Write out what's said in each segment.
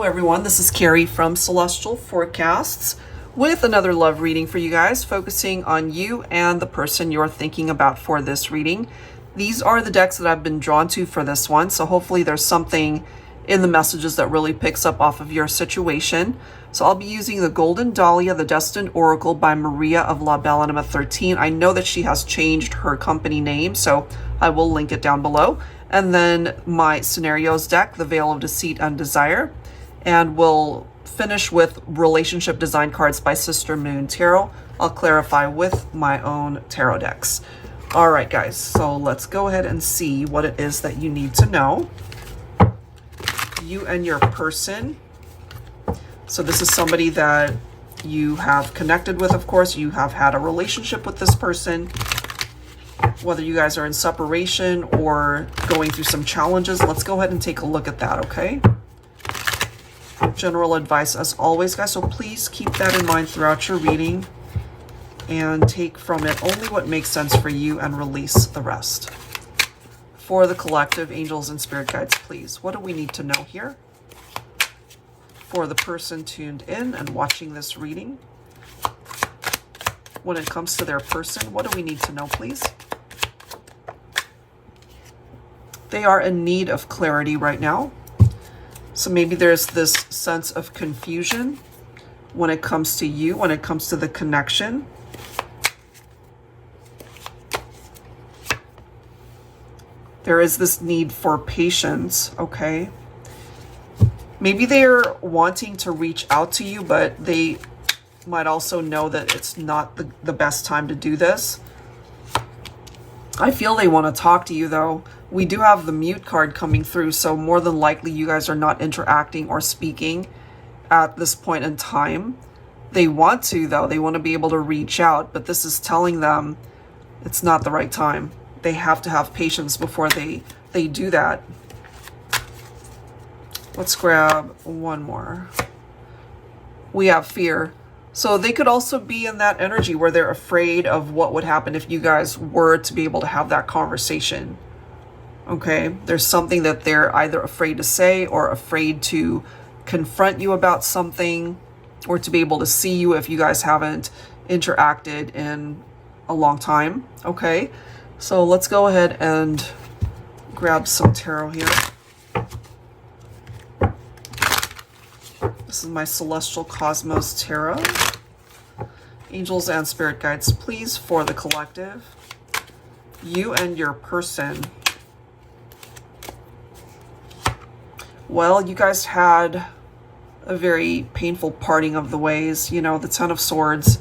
everyone, this is Carrie from Celestial Forecasts with another love reading for you guys, focusing on you and the person you're thinking about for this reading. These are the decks that I've been drawn to for this one, so hopefully there's something in the messages that really picks up off of your situation. So I'll be using the Golden Dahlia, the Destined Oracle by Maria of La Belle Anima 13. I know that she has changed her company name, so I will link it down below. And then my Scenarios deck, the Veil of Deceit and Desire. And we'll finish with Relationship Design cards by Sister Moon Tarot. I'll clarify with my own tarot decks. All right, guys, so let's go ahead and see what it is that you need to know. You and your person. So this is somebody that you have connected with, of course. You have had a relationship with this person. Whether you guys are in separation or going through some challenges, let's go ahead and take a look at that, okay? General advice as always, guys, so please keep that in mind throughout your reading and take from it only what makes sense for you and release the rest. For the collective, angels and spirit guides, please, what do we need to know here? For the person tuned in and watching this reading, when it comes to their person, what do we need to know, please? They are in need of clarity right now. So maybe there's this sense of confusion when it comes to you, when it comes to the connection. There is this need for patience, okay? Maybe they're wanting to reach out to you, but they might also know that it's not the best time to do this. I feel they want to talk to you, though. We do have the mute card coming through, so more than likely you guys are not interacting or speaking at this point in time. They want to, though. They want to be able to reach out, but this is telling them it's not the right time. They have to have patience before they do that. Let's grab one more. We have fear. So they could also be in that energy where they're afraid of what would happen if you guys were to be able to have that conversation. Okay, there's something that they're either afraid to say or afraid to confront you about something, or to be able to see you if you guys haven't interacted in a long time. Okay, so let's go ahead and grab some tarot here. This is my Celestial Cosmos Tarot. Angels and spirit guides, please, for the collective, you and your person. Well, you guys had a very painful parting of the ways. You know, the Ten of Swords,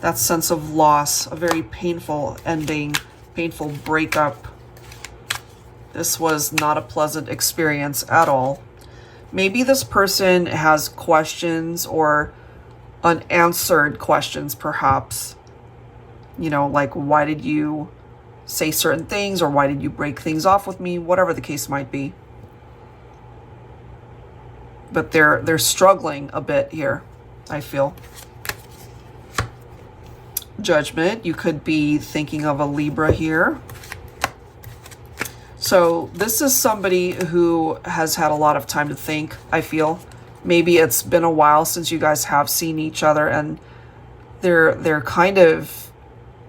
that sense of loss, a very painful ending, painful breakup. This was not a pleasant experience at all. Maybe this person has questions or unanswered questions, perhaps. You know, like, why did you say certain things, or why did you break things off with me? Whatever the case might be. But they're struggling a bit here, I feel. Judgment, you could be thinking of a Libra here. So this is somebody who has had a lot of time to think, I feel. Maybe it's been a while since you guys have seen each other, and they're kind of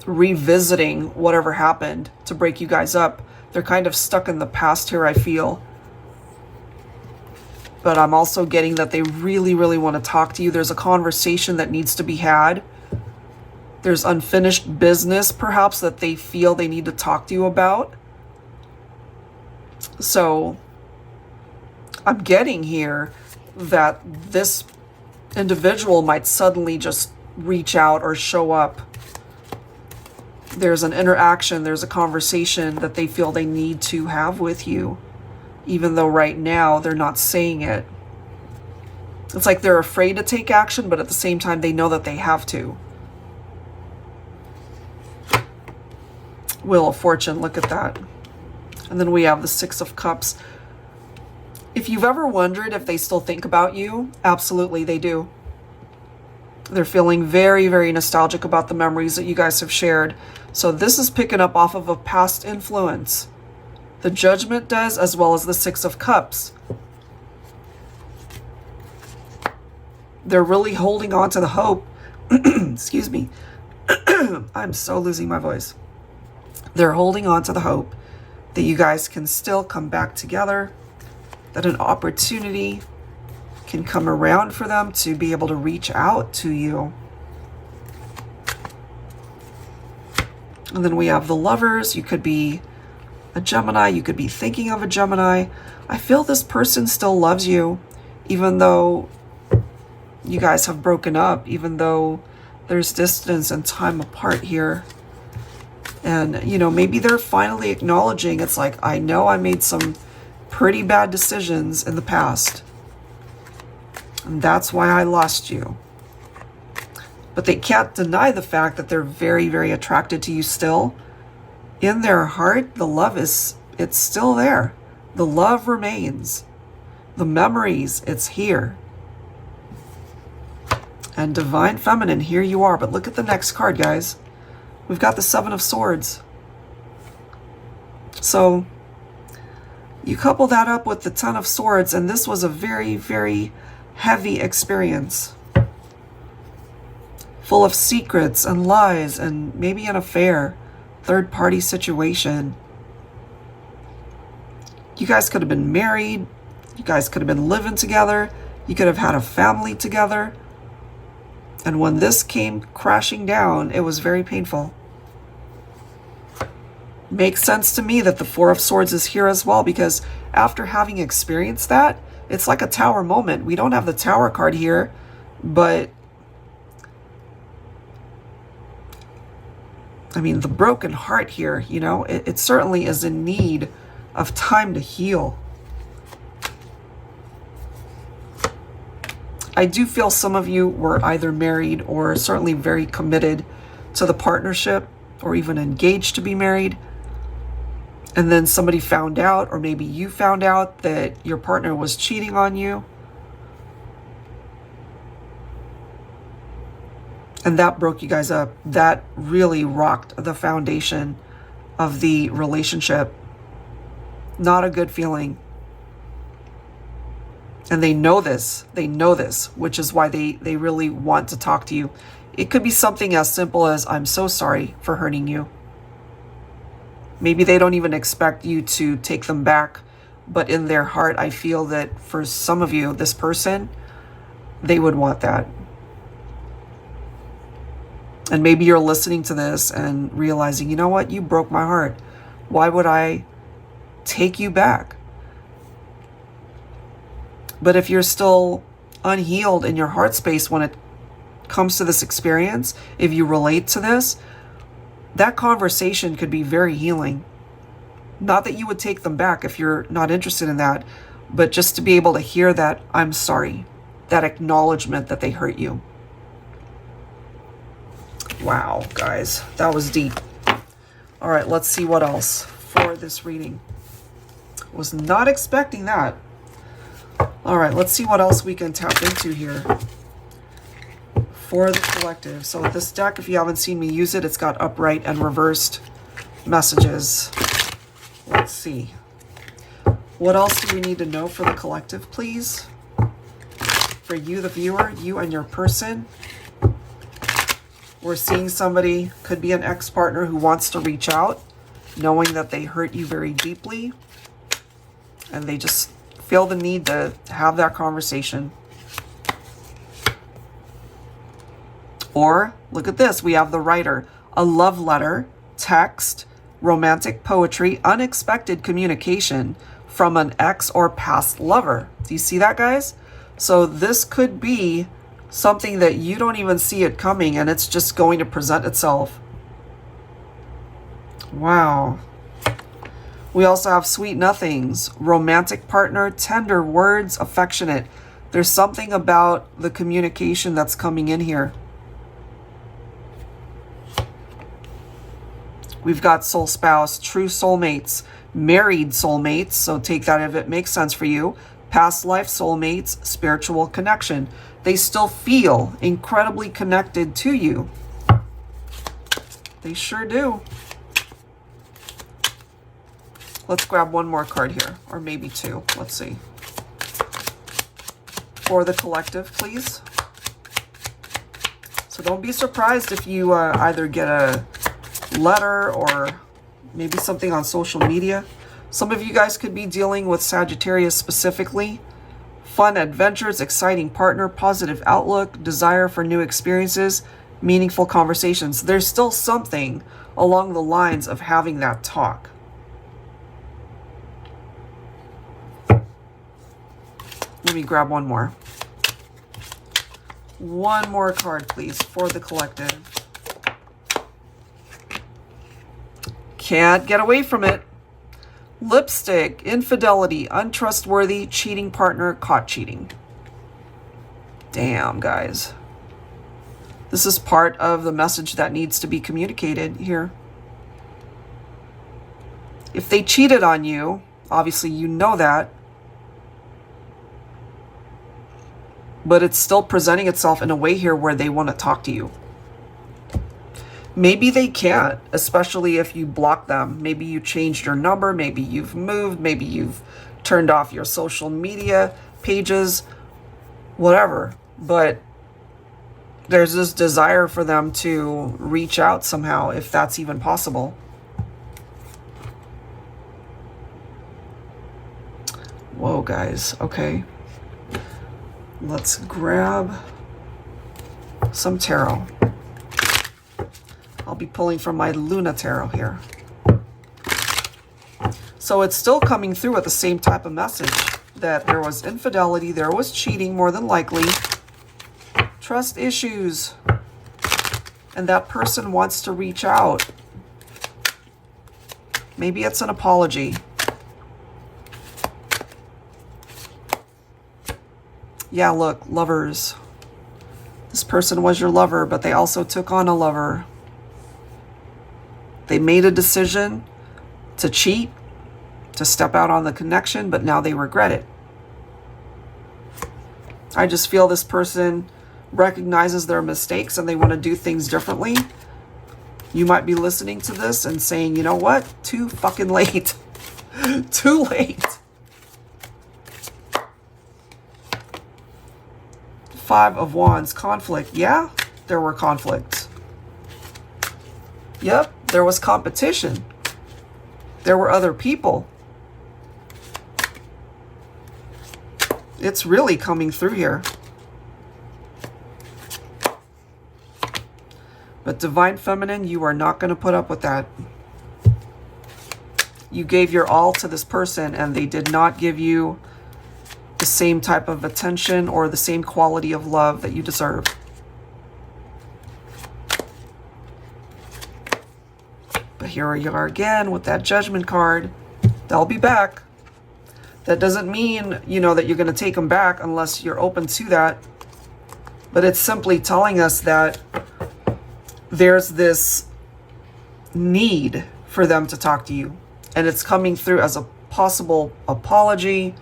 revisiting whatever happened to break you guys up. They're kind of stuck in the past here, I feel. But I'm also getting that they really, really want to talk to you. There's a conversation that needs to be had. There's unfinished business, perhaps, that they feel they need to talk to you about. So I'm getting here that this individual might suddenly just reach out or show up. There's an interaction, there's a conversation that they feel they need to have with you, even though right now they're not saying it. It's like they're afraid to take action, but at the same time they know that they have to. Wheel of Fortune, look at that. And then we have the Six of Cups. If you've ever wondered if they still think about you, absolutely they do. They're feeling very, very nostalgic about the memories that you guys have shared. So this is picking up off of a past influence. The Judgment does, as well as the Six of Cups. They're really holding on to the hope. Excuse me. I'm so losing my voice. They're holding on to the hope that you guys can still come back together, that an opportunity can come around for them to be able to reach out to you. And then we have the Lovers. You could be a Gemini. You could be thinking of a Gemini. I feel this person still loves you, even though you guys have broken up, even though there's distance and time apart here. And, you know, maybe they're finally acknowledging, it's like, I know I made some pretty bad decisions in the past, and that's why I lost you. But they can't deny the fact that they're very, very attracted to you still. In their heart, the love it's still there. The love remains. The memories, it's here. And Divine Feminine, here you are. But look at the next card, guys. We've got the Seven of Swords. So you couple that up with the Ten of Swords, and this was a very, very heavy experience. Full of secrets and lies and maybe an affair, third-party situation. You guys could have been married. You guys could have been living together. You could have had a family together. And when this came crashing down, it was very painful. Makes sense to me that the Four of Swords is here as well, because after having experienced that, it's like a Tower moment. We don't have the Tower card here, but I mean, the broken heart here, you know, it certainly is in need of time to heal. I do feel some of you were either married or certainly very committed to the partnership, or even engaged to be married. And then somebody found out, or maybe you found out, that your partner was cheating on you. And that broke you guys up. That really rocked the foundation of the relationship. Not a good feeling. And they know this. They know this, which is why they really want to talk to you. It could be something as simple as, I'm so sorry for hurting you. Maybe they don't even expect you to take them back. But in their heart, I feel that for some of you, this person, they would want that. And maybe you're listening to this and realizing, you know what? You broke my heart. Why would I take you back? But if you're still unhealed in your heart space when it comes to this experience, if you relate to this, that conversation could be very healing. Not that you would take them back if you're not interested in that, but just to be able to hear that, I'm sorry, that acknowledgement that they hurt you. Wow, guys, that was deep. All right, let's see what else for this reading. Was not expecting that. All right, let's see what else we can tap into here for the collective. So this deck, if you haven't seen me use it, it's got upright and reversed messages. Let's see. What else do we need to know for the collective, please? For you, the viewer, you and your person. We're seeing somebody, could be an ex-partner who wants to reach out, knowing that they hurt you very deeply, and they just feel the need to have that conversation. Or, look at this, we have the writer, a love letter, text, romantic poetry, unexpected communication from an ex or past lover. Do you see that, guys? So this could be something that you don't even see it coming, and it's just going to present itself. Wow. We also have sweet nothings, romantic partner, tender words, affectionate. There's something about the communication that's coming in here. We've got soul spouse, true soulmates, married soulmates. So take that if it makes sense for you. Past life soulmates, spiritual connection. They still feel incredibly connected to you. They sure do. Let's grab one more card here, or maybe two. Let's see. For the collective, please. So don't be surprised if you either get a letter or maybe something on social media. Some of you guys could be dealing with Sagittarius specifically. Fun adventures, exciting partner, positive outlook, desire for new experiences, meaningful conversations. There's still something along the lines of having that talk. Let me grab one more. One more card, please, for the collective. Can't get away from it. Lipstick, infidelity, untrustworthy, cheating partner, caught cheating. Damn, guys. This is part of the message that needs to be communicated here. If they cheated on you, obviously you know that, but it's still presenting itself in a way here where they want to talk to you. Maybe they can't, especially if you block them. Maybe you changed your number, maybe you've moved, maybe you've turned off your social media pages, whatever. But there's this desire for them to reach out somehow, if that's even possible. Whoa, guys. Okay. Let's grab some tarot. I'll be pulling from my Luna Tarot here. So it's still coming through with the same type of message, that there was infidelity, there was cheating more than likely, trust issues, and that person wants to reach out. Maybe it's an apology. Yeah, look, lovers. This person was your lover, but they also took on a lover. They made a decision to cheat, to step out on the connection, but now they regret it. I just feel this person recognizes their mistakes and they want to do things differently. You might be listening to this and saying, you know what? Too fucking late. Too late. 5 of Wands, conflict. Yeah, there were conflicts. Yep, there was competition. There were other people. It's really coming through here. But Divine Feminine, you are not going to put up with that. You gave your all to this person and they did not give you the same type of attention or the same quality of love that you deserve. But here you are again with that Judgment card. They'll be back. That doesn't mean, you know, that you're going to take them back unless you're open to that. But it's simply telling us that there's this need for them to talk to you. And it's coming through as a possible apology,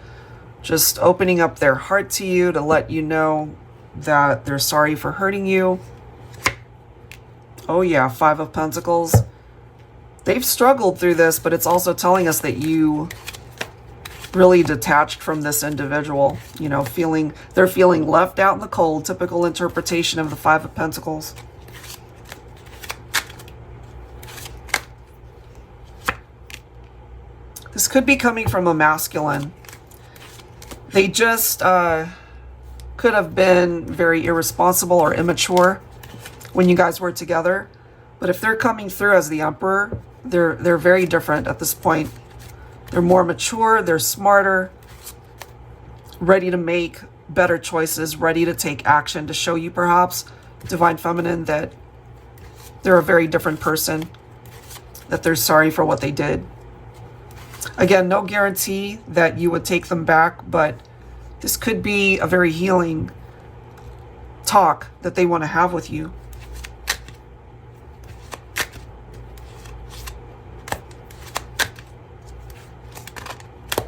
just opening up their heart to you to let you know that they're sorry for hurting you. Oh yeah, 5 of Pentacles. They've struggled through this, but it's also telling us that you really detached from this individual, you know, they're feeling left out in the cold, typical interpretation of the 5 of Pentacles. This could be coming from a masculine. They just could have been very irresponsible or immature when you guys were together. But if they're coming through as the Emperor, they're very different at this point. They're more mature, they're smarter, ready to make better choices, ready to take action to show you perhaps, Divine Feminine, that they're a very different person, that they're sorry for what they did. Again, no guarantee that you would take them back, but this could be a very healing talk that they want to have with you.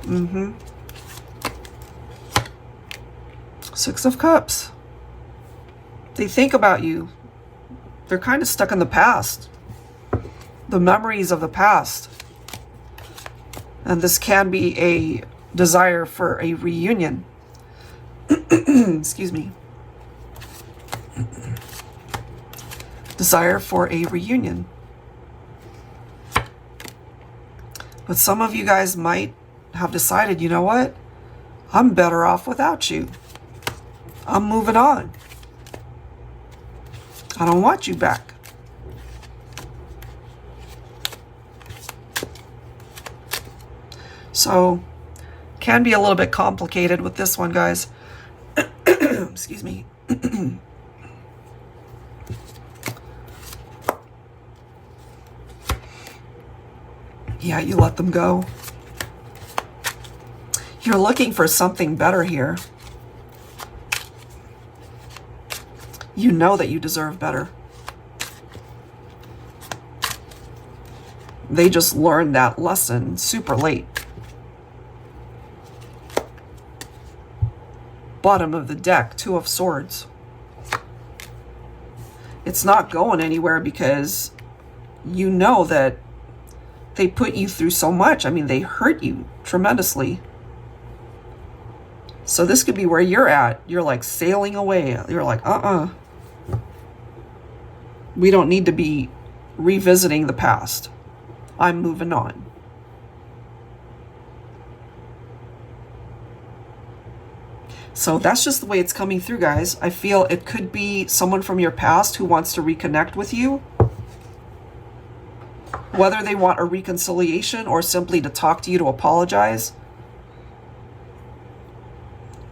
Mm-hmm. 6 of Cups. They think about you. They're kind of stuck in the past. The memories of the past. And this can be a desire for a reunion. Excuse me. desire for a reunion. But some of you guys might have decided, you know what? I'm better off without you. I'm moving on. I don't want you back. So, can be a little bit complicated with this one, guys. Excuse me. Yeah, you let them go. You're looking for something better here. You know that you deserve better. They just learned that lesson super late. Bottom of the deck, Two of Swords. It's not going anywhere because you know that they put you through so much. I mean, they hurt you tremendously. So this could be where you're at. You're like sailing away. You're like, we don't need to be revisiting the past. I'm moving on. So that's just the way it's coming through, guys. I feel it could be someone from your past who wants to reconnect with you. Whether they want a reconciliation or simply to talk to you to apologize.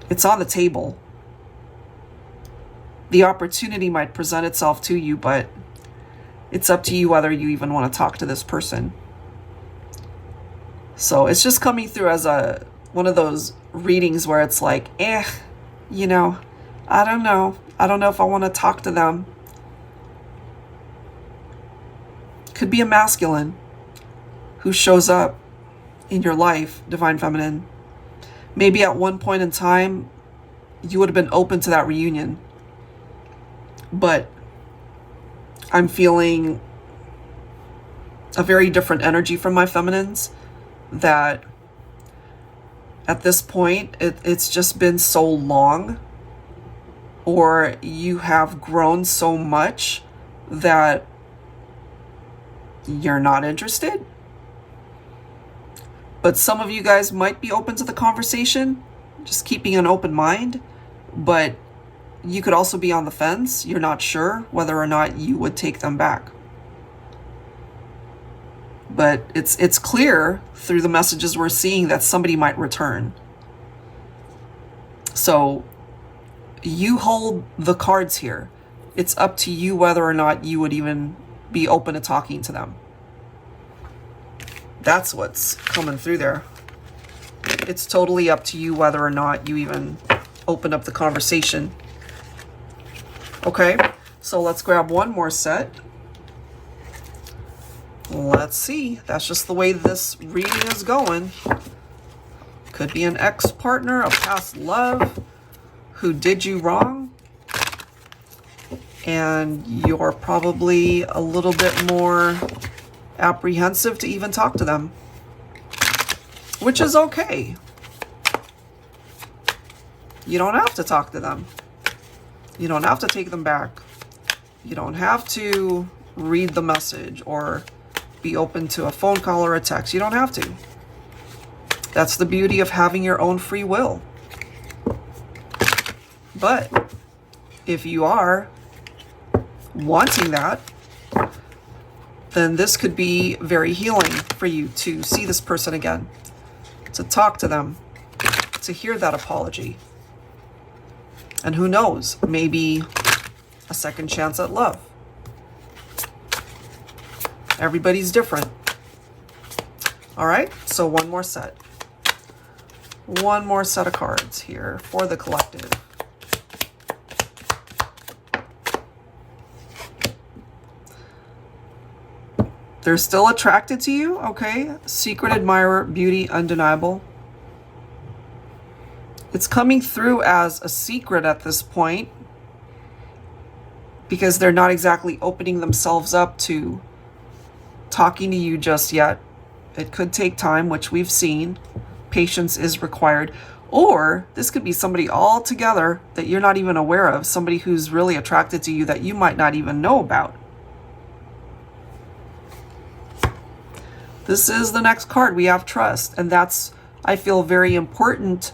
It's on the table. The opportunity might present itself to you, but it's up to you whether you even want to talk to this person. So it's just coming through as one of those readings where it's like, you know, I don't know. I don't know if I want to talk to them. Could be a masculine who shows up in your life, Divine Feminine. Maybe at one point in time, you would have been open to that reunion. But I'm feeling a very different energy from my feminines that at this point, it's just been so long, or you have grown so much that you're not interested. But some of you guys might be open to the conversation, just keeping an open mind. But you could also be on the fence. You're not sure whether or not you would take them back. But it's clear through the messages we're seeing that somebody might return. So you hold the cards here. It's up to you whether or not you would even be open to talking to them. That's what's coming through there. It's totally up to you whether or not you even open up the conversation. Okay, so let's grab one more set. Let's see. That's just the way this reading is going. Could be an ex-partner, a past love who did you wrong. And you're probably a little bit more apprehensive to even talk to them, which is okay. You don't have to talk to them. You don't have to take them back. You don't have to read the message or be open to a phone call or a text. You don't have to. That's the beauty of having your own free will. But if you are wanting that, then this could be very healing for you to see this person again, to talk to them, to hear that apology. And who knows, maybe a second chance at love. Everybody's different. All right, so one more set. One more set of cards here for the collective. They're still attracted to you, okay? Secret admirer, beauty undeniable. It's coming through as a secret at this point because they're not exactly opening themselves up to talking to you just yet. It could take time, which we've seen. Patience is required. Or this could be somebody altogether that you're not even aware of, somebody who's really attracted to you that you might not even know about. This is the next card. We have trust. And that's, I feel, very important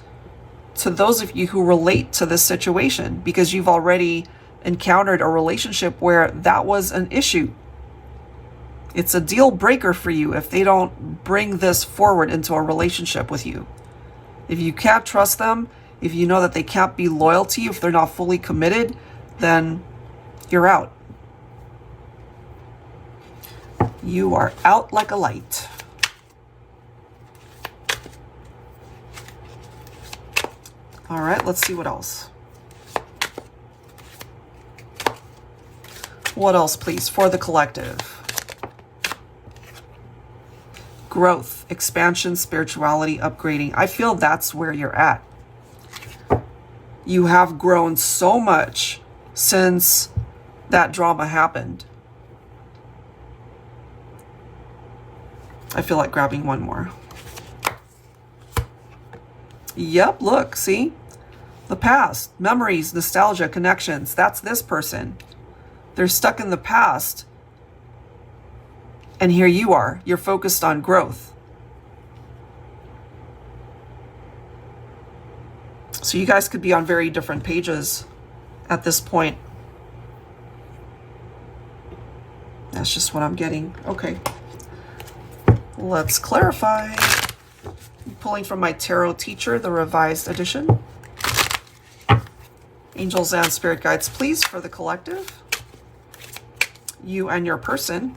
to those of you who relate to this situation, because you've already encountered a relationship where that was an issue. It's a deal breaker for you if they don't bring this forward into a relationship with you. If you can't trust them, if you know that they can't be loyal to you, if they're not fully committed, then you're out. You are out like a light. All right, let's see what else. What else, please, for the collective? Growth, expansion, spirituality, upgrading. I feel that's where you're at. You have grown so much since that drama happened. I feel like grabbing one more. Yep, look, see? The past, memories, nostalgia, connections. That's this person. They're stuck in the past. And here you are. You're focused on growth. So you guys could be on very different pages at this point. That's just what I'm getting. Okay. Let's clarify. I'm pulling from my Tarot Teacher, the revised edition. Angels and spirit guides, please, for the collective. You and your person.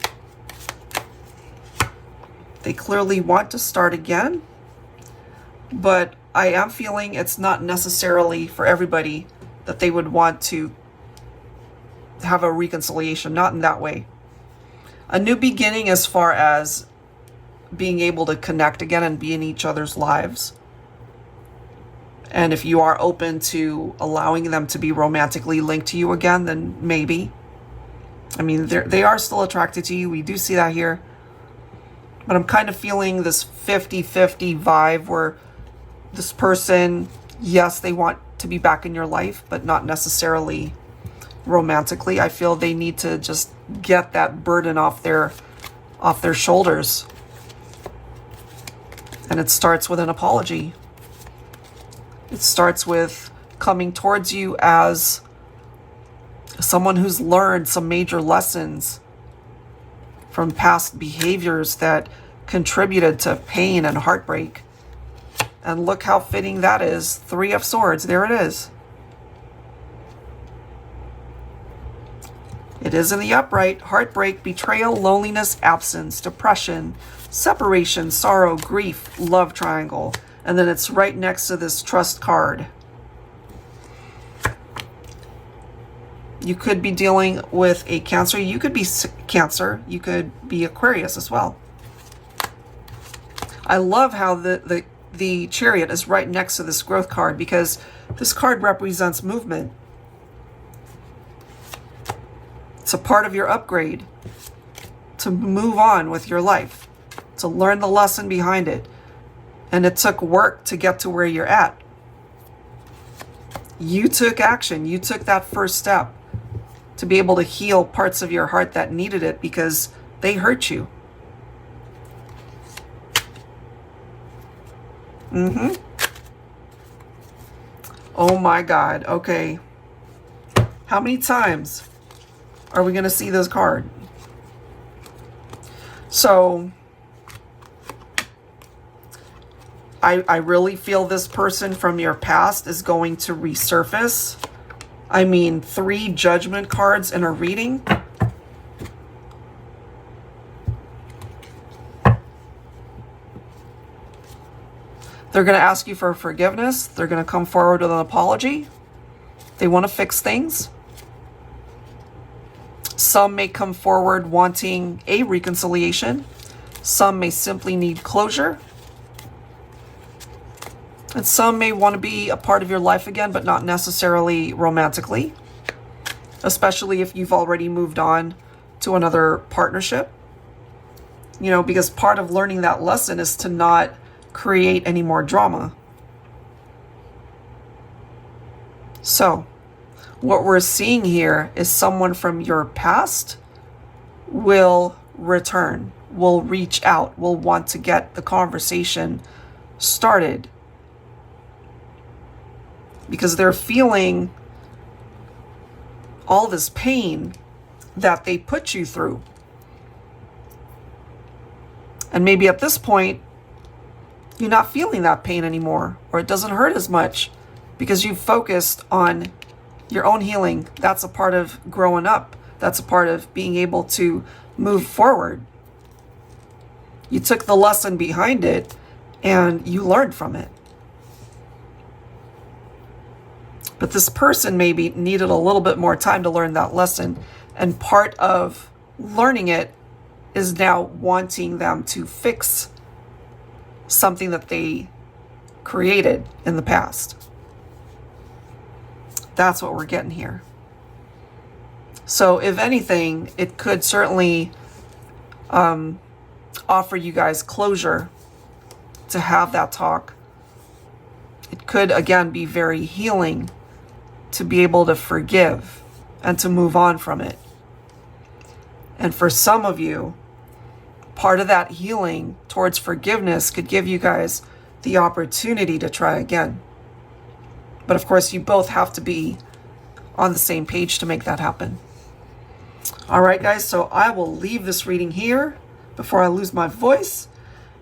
They clearly want to start again, but I am feeling it's not necessarily for everybody that they would want to have a reconciliation, not in that way. A new beginning as far as being able to connect again and be in each other's lives. And if you are open to allowing them to be romantically linked to you again, then maybe. I mean, they are still attracted to you. We do see that here. But I'm kind of feeling this 50-50 vibe where this person, yes, they want to be back in your life, but not necessarily romantically. I feel they need to just get that burden off their shoulders. And it starts with an apology. It starts with coming towards you as someone who's learned some major lessons from past behaviors that contributed to pain and heartbreak. And look how fitting that is. 3 of Swords. There it is. It is in the upright. Heartbreak, betrayal, loneliness, absence, depression, separation, sorrow, grief, love triangle. And then it's right next to this trust card. You could be dealing with a Cancer. You could be Cancer. You could be Aquarius as well. I love how the Chariot is right next to this growth card, because this card represents movement. It's a part of your upgrade to move on with your life, to learn the lesson behind it. And it took work to get to where you're at. You took action. You took that first step to be able to heal parts of your heart that needed it because they hurt you. Oh my God. Okay. How many times are we going to see this card? So I really feel this person from your past is going to resurface. I mean, 3 judgment cards in a reading. They're going to ask you for forgiveness. They're going to come forward with an apology. They want to fix things. Some may come forward wanting a reconciliation. Some may simply need closure. And some may want to be a part of your life again, but not necessarily romantically. Especially if you've already moved on to another partnership. You know, because part of learning that lesson is to not create any more drama. So, what we're seeing here is someone from your past will return, will reach out, will want to get the conversation started, because they're feeling all this pain that they put you through. And maybe at this point, you're not feeling that pain anymore, or it doesn't hurt as much because you've focused on your own healing. That's a part of growing up. That's a part of being able to move forward. You took the lesson behind it and you learned from it. But this person maybe needed a little bit more time to learn that lesson. And part of learning it is now wanting them to fix something that they created in the past. That's what we're getting here. So if anything, it could certainly offer you guys closure to have that talk. It could, again, be very healing to be able to forgive and to move on from it. And for some of you, part of that healing towards forgiveness could give you guys the opportunity to try again. But of course, you both have to be on the same page to make that happen. All right, guys, so I will leave this reading here before I lose my voice.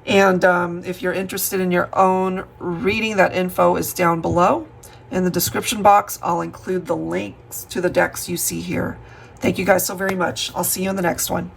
And if you're interested in your own reading, that info is down below. In the description box, I'll include the links to the decks you see here. Thank you guys so very much. I'll see you in the next one.